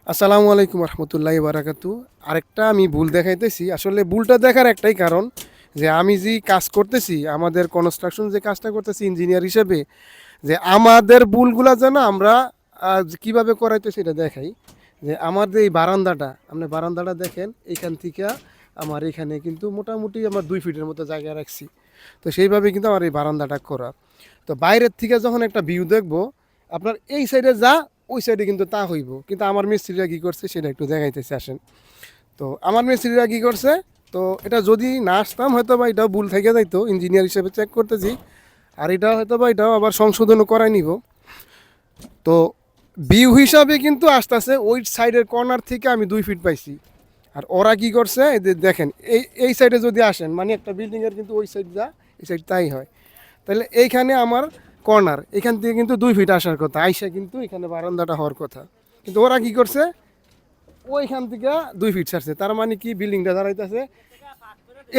আসসালামু আলাইকুম রহমতুল্লাহি বারাকাতু। আরেকটা আমি ভুল দেখাইতেছি। আসলে ভুলটা দেখার একটাই কারণ যে আমি যে কাজ করতেছি, আমাদের কনস্ট্রাকশন যে কাজটা করতেছি ইঞ্জিনিয়ার হিসেবে, যে আমাদের ভুলগুলা যেন আমরা কিভাবে করাইতে সেটা দেখাই। যে আমার যে এই বারান্দাটা, আপনি বারান্দাটা দেখেন, এইখান থেকে আমার এখানে কিন্তু মোটামুটি আমার 2 ফিটের মতো জায়গা রাখছি। তো সেইভাবে কিন্তু আমার এই বারান্দাটা করা। তো বাইরের থেকে যখন একটা ভিউ দেখবো, আপনার এই সাইডে যা, ওই সাইডে কিন্তু তা হইব। কিন্তু আমার মিস্ত্রিরা কী করছে সেটা একটু দেখাইতেছে, আসেন। তো আমার মিস্ত্রিরা কী করছে, তো এটা যদি না আসতাম হয়তো বা এটাও ভুল থেকে যাইতো, ইঞ্জিনিয়ার হিসেবে চেক করতেছি। আর এটাও হয়তো বা এটাও আবার সংশোধনও করাই নিব। তো ভিউ হিসাবে কিন্তু আসতেছে ওই সাইডের কর্নার থেকে আমি 2 ফিট পাইছি। আর ওরা কি করছে, এই যে দেখেন, এই সাইডে যদি আসেন, মানে একটা বিল্ডিংয়ের কিন্তু ওই সাইড যা, এই সাইড তাই হয়। তাহলে এইখানে আমার কর্নার, এখান থেকে কিন্তু 2 ফিট আসার কথা, আইসা কিন্তু এখানে বারান্দাটা হওয়ার কথা। কিন্তু ওরা কি করছে, ওইখান থেকে 2 ফিট ছাড়ছে। তার মানে কি, বিল্ডিংটা দাঁড়াইতেছে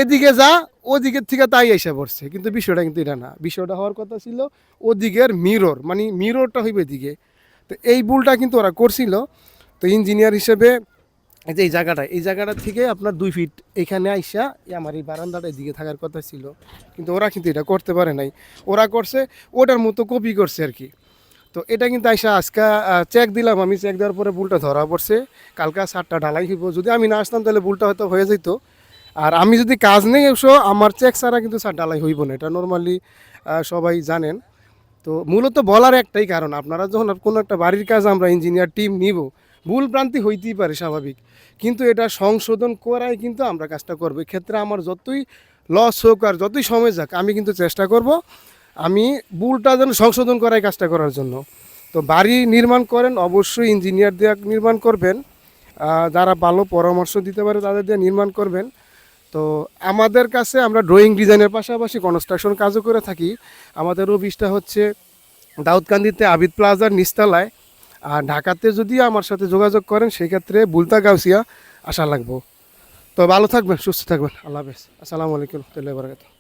এদিকে যা, ওদিকের থেকে তাই এসে পড়ছে। কিন্তু বিষয়টা কিন্তু এটা না, বিষয়টা হওয়ার কথা ছিল ওদিকের মিরর, মানে মিররটা হইবে এদিকে। তো এই ভুলটা কিন্তু ওরা করছিল। তো ইঞ্জিনিয়ার হিসেবে এই যে এই জায়গাটা থেকে আপনার 2 ফিট এখানে আইসা আমার এই বারান্দাটা এদিকে থাকার কথা ছিল। কিন্তু ওরা কিন্তু এটা করতে পারে নাই। ওরা করছে ওটার মতো কপি করছে আর কি। তো এটা কিন্তু আইসা আজকে চেক দিলাম, আমি চেক দেওয়ার পরে ভুলটা ধরা পড়ছে। কালকা 7টা ঢালাই হইব, যদি আমি না আসতাম তাহলে ভুলটা হয়তো হয়ে যেত। আর আমি যদি কাজ নেই অবশ্য, আমার চেক ছাড়া কিন্তু 7 ঢালাই হইব না, এটা নর্মালি সবাই জানেন। তো মূলত বলার একটাই কারণ, আপনারা যখন কোনো একটা বাড়ির কাজ আমরা ইঞ্জিনিয়ার টিম নিব, ভুল ভ্রান্তি হইতেই পারে, স্বাভাবিক। কিন্তু এটা সংশোধন করাই কিন্তু আমরা কাজটা করবো। এক্ষেত্রে আমার যতই লস হোক আর যতই সময় যাক, আমি কিন্তু চেষ্টা করব আমি ভুলটা যেন সংশোধন করাই কাজটা করার জন্য। তো বাড়ি নির্মাণ করেন অবশ্যই ইঞ্জিনিয়ার দিয়ে নির্মাণ করবেন, যারা ভালো পরামর্শ দিতে পারে তাদের দিয়ে নির্মাণ করবেন। তো আমাদের কাছে আমরা ড্রয়িং ডিজাইনের পাশাপাশি কনস্ট্রাকশন কাজও করে থাকি। আমাদের অফিসটা হচ্ছে দাউদকান্দিতে আবিদ প্লাজার নিচতলায়। আর ঢাকাতে যদি আমার সাথে যোগাযোগ করেন সেক্ষেত্রে বুলতা গাউসিয়া আসা লাগবো। তো ভালো থাকবেন, সুস্থ থাকবেন, আল্লাহ হাফেজ, আসসালামু আলাইকুম রহমতুল্লাহি ওয়া বারাকাতুহু।